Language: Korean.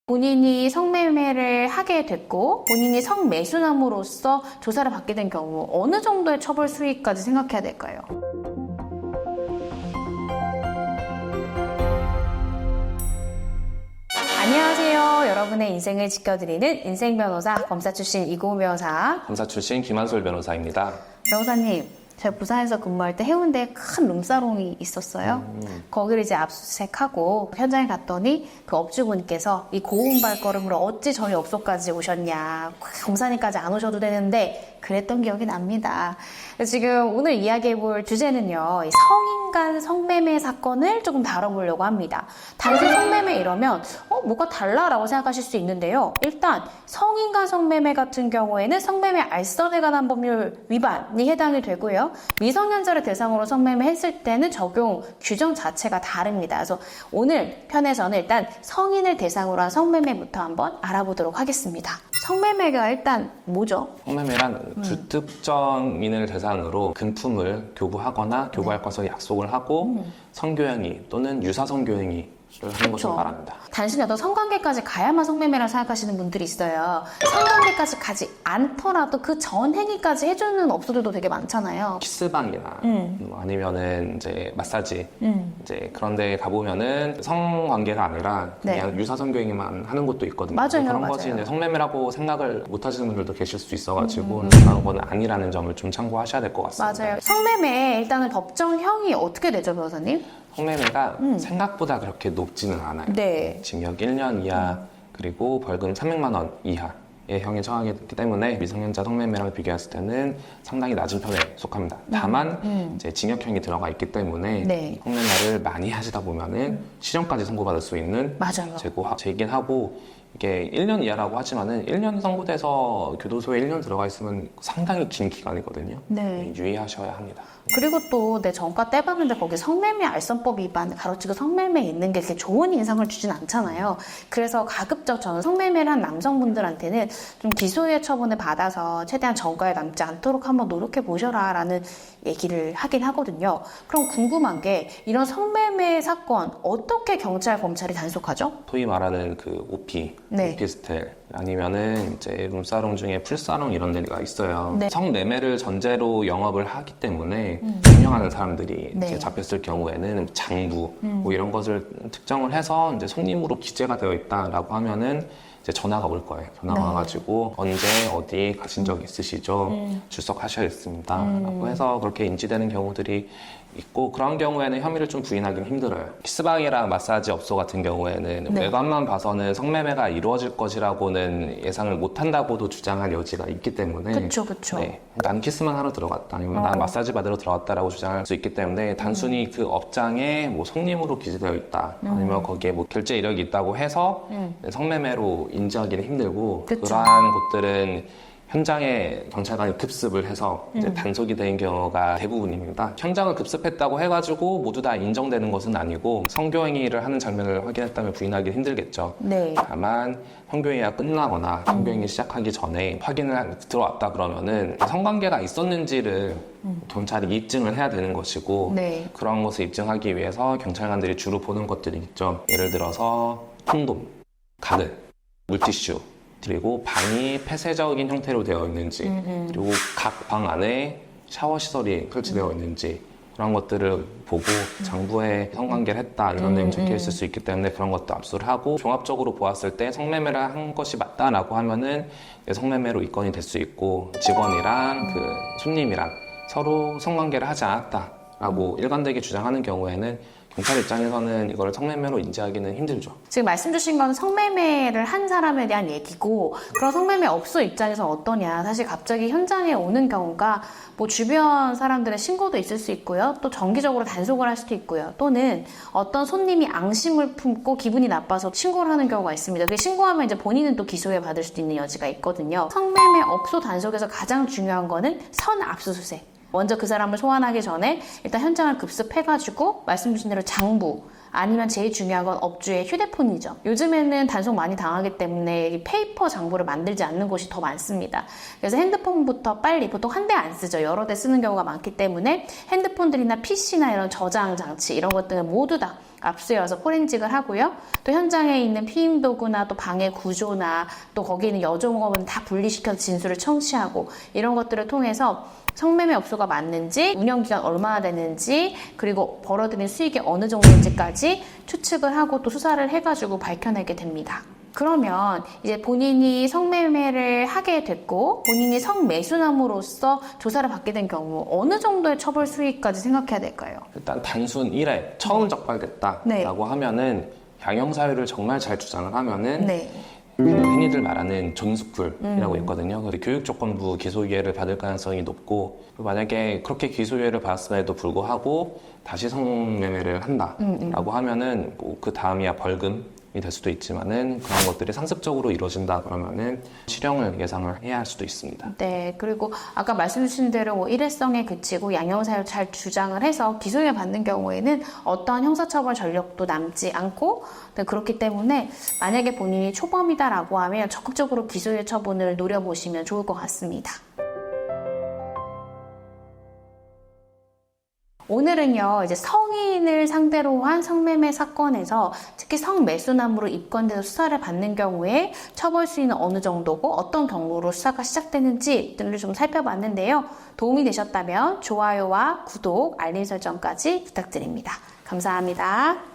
본인이 성매매를 하게 됐고 본인이 성매수남으로서 조사를 받게 된 경우 어느 정도의 처벌 수위까지 생각해야 될까요? 안녕하세요. 여러분의 인생을 지켜드리는 인생변호사 검사 출신 이고은 변호사, 검사 출신 김한솔 변호사입니다. 변호사님, 제가 부산에서 근무할 때 해운대에 큰 룸사롱이 있었어요. 거기를 이제 압수수색하고 현장에 갔더니 그 업주분께서 이 고운 발걸음으로 어찌 저희 업소까지 오셨냐, 검사님까지 안 오셔도 되는데 그랬던 기억이 납니다. 지금 오늘 이야기해볼 주제는요, 이 성인 간 성매매 사건을 조금 다뤄보려고 합니다. 단순 성매매 이러면 뭐가 달라라고 생각하실 수 있는데요. 일단 성인 간 성매매 같은 경우에는 성매매 알선에 관한 법률 위반이 해당이 되고요. 미성년자를 대상으로 성매매 했을 때는 적용 규정 자체가 다릅니다. 그래서 오늘 편에서는 일단 성인을 대상으로 한 성매매부터 한번 알아보도록 하겠습니다. 성매매가 일단 뭐죠? 성매매란 불특정인을 대상으로 금품을 교부하거나 교부할 것을 약속을 하고 성교행위 또는 유사성교행위를 하는 것을 말합니다. 단순히 어떤 성관계까지 가야만 성매매라 생각하시는 분들이 있어요. 성관계까지 가지 않더라도 그 전 행위까지 해주는 업소들도 되게 많잖아요. 키스방이나 아니면은 이제 마사지 이제 그런 데 가보면은 성관계가 아니라 그냥 유사성교행위만 하는 곳도 있거든요. 맞아요, 그런 맞아요. 것이 이제 성매매라고 생각을 못 하시는 분들도 계실 수 있어가지고 그런 건 아니라는 점을 좀 참고하셔야 될 것 같습니다. 맞아요. 성매매 일단은 법정형이 어떻게 되죠, 변호사님? 성매매가 생각보다 그렇게 높지는 않아요. 네. 징역 1년 이하 그리고 벌금 300만 원 이하의 형에 처하기 때문에 미성년자 성매매랑 비교했을 때는 상당히 낮은 편에 속합니다. 다만 이제 징역형이 들어가 있기 때문에 네. 성매매를 많이 하시다 보면은 실형까지 선고받을 수 있는 맞아요. 죄이긴 하고 이게 1년 이하라고 하지만은 1년 선고돼서 교도소에 1년 들어가 있으면 상당히 긴 기간이거든요. 네. 유의하셔야 합니다. 그리고 또 내 전과 떼봤는데 거기 성매매 알선법 위반 가로치고 성매매 있는 게 그렇게 좋은 인상을 주진 않잖아요. 그래서 가급적 저는 성매매를 한 남성분들한테는 좀 기소유예 처분을 받아서 최대한 전과에 남지 않도록 한번 노력해 보셔라 라는 얘기를 하긴 하거든요. 그럼 궁금한 게 이런 성매매 사건 어떻게 경찰, 검찰이 단속하죠? 소위 말하는 그 OP, 네. 오피스텔 아니면은 이제 룸사롱 중에 풀사롱 이런 데가 있어요. 네. 성매매를 전제로 영업을 하기 때문에 운영하는 사람들이 네. 이제 잡혔을 경우에는 장부 뭐 이런 것을 특정을 해서 이제 손님으로 기재가 되어 있다라고 하면은 이제 전화가 올 거예요. 전화가 네. 와가지고 언제 어디 가신 적 있으시죠? 출석하셔야겠습니다. 라고 해서 그렇게 인지되는 경우들이 있고 그런 경우에는 혐의를 좀 부인하기는 힘들어요. 키스방이랑 마사지 업소 같은 경우에는 네. 외관만 봐서는 성매매가 이루어질 것이라고는 예상을 못한다고도 주장할 여지가 있기 때문에 그쵸, 그쵸. 네, 난 키스만 하러 들어갔다 아니면 난 마사지 받으러 들어갔다라고 주장할 수 있기 때문에 단순히 그 업장에 뭐 손님으로 기재되어 있다 아니면 거기에 뭐 결제 이력이 있다고 해서 성매매로 인지하기는 힘들고 그쵸. 그러한 곳들은 현장에 경찰관이 급습을 해서 이제 단속이 된 경우가 대부분입니다. 현장을 급습했다고 해가지고 모두 다 인정되는 것은 아니고 성교행위를 하는 장면을 확인했다면 부인하기 힘들겠죠. 네. 다만 성교행위가 끝나거나 성교행위 시작하기 전에 확인을 들어왔다 그러면은 성관계가 있었는지를 경찰이 입증을 해야 되는 것이고 네. 그런 것을 입증하기 위해서 경찰관들이 주로 보는 것들이 있죠. 예를 들어서 콘돔, 가글, 물티슈 그리고 방이 폐쇄적인 형태로 되어 있는지 그리고 각 방 안에 샤워 시설이 설치되어 있는지 그런 것들을 보고 장부에 성관계를 했다 이런 내용이 적혀 있을 수 있기 때문에 그런 것도 압수를 하고 종합적으로 보았을 때 성매매를 한 것이 맞다라고 하면은 성매매로 입건이 될 수 있고 직원이랑 그 손님이랑 서로 성관계를 하지 않았다라고 일관되게 주장하는 경우에는 경찰 입장에서는 이걸 성매매로 인지하기는 힘들죠. 지금 말씀 주신 건 성매매를 한 사람에 대한 얘기고 그런 성매매 업소 입장에서 어떠냐. 사실 갑자기 현장에 오는 경우가 뭐 주변 사람들의 신고도 있을 수 있고요. 또 정기적으로 단속을 할 수도 있고요. 또는 어떤 손님이 앙심을 품고 기분이 나빠서 신고를 하는 경우가 있습니다. 그게 신고하면 이제 본인은 또 기소에 받을 수도 있는 여지가 있거든요. 성매매 업소 단속에서 가장 중요한 거는 선압수수색. 먼저 그 사람을 소환하기 전에 일단 현장을 급습해가지고 말씀 주신 대로 장부 아니면 제일 중요한 건 업주의 휴대폰이죠. 요즘에는 단속 많이 당하기 때문에 페이퍼 장부를 만들지 않는 곳이 더 많습니다. 그래서 핸드폰부터 빨리 보통 한 대 안 쓰죠. 여러 대 쓰는 경우가 많기 때문에 핸드폰들이나 PC나 이런 저장 장치 이런 것들은 모두 다 압수해와서 포렌직을 하고요. 또 현장에 있는 피임 도구나 또 방의 구조나 또 거기 있는 여종업은 다 분리시켜서 진술을 청취하고 이런 것들을 통해서 성매매 업소가 맞는지, 운영기간 얼마나 되는지, 그리고 벌어들인 수익이 어느 정도인지까지 추측을 하고 또 수사를 해가지고 밝혀내게 됩니다. 그러면 이제 본인이 성매매를 하게 됐고 본인이 성매수남으로서 조사를 받게 된 경우 어느 정도의 처벌 수위까지 생각해야 될까요? 일단 단순 1회 처음 적발됐다라고 네. 하면은 양형사유를 정말 잘 주장을 하면은 네. 흔히들 말하는 존속불이라고 있거든요. 그래서 교육조건부 기소유예를 받을 가능성이 높고 만약에 그렇게 기소유예를 받았음에도 불구하고 다시 성매매를 한다라고 하면은 뭐 그 다음이야 벌금이 될 수도 있지만은 그런 것들이 상습적으로 이루어진다 그러면은 실형을 예상을 해야 할 수도 있습니다. 네, 그리고 아까 말씀 주신 대로 뭐 일회성에 그치고 양형사유를 잘 주장을 해서 기소유예 받는 경우에는 어떠한 형사처벌 전력도 남지 않고 그렇기 때문에 만약에 본인이 초범이다라고 하면 적극적으로 기소유예 처분을 노려보시면 좋을 것 같습니다. 오늘은요, 이제 성인을 상대로 한 성매매 사건에서 특히 성매수남으로 입건돼서 수사를 받는 경우에 처벌 수위는 어느 정도고 어떤 경로로 수사가 시작되는지 등을 좀 살펴봤는데요. 도움이 되셨다면 좋아요와 구독, 알림 설정까지 부탁드립니다. 감사합니다.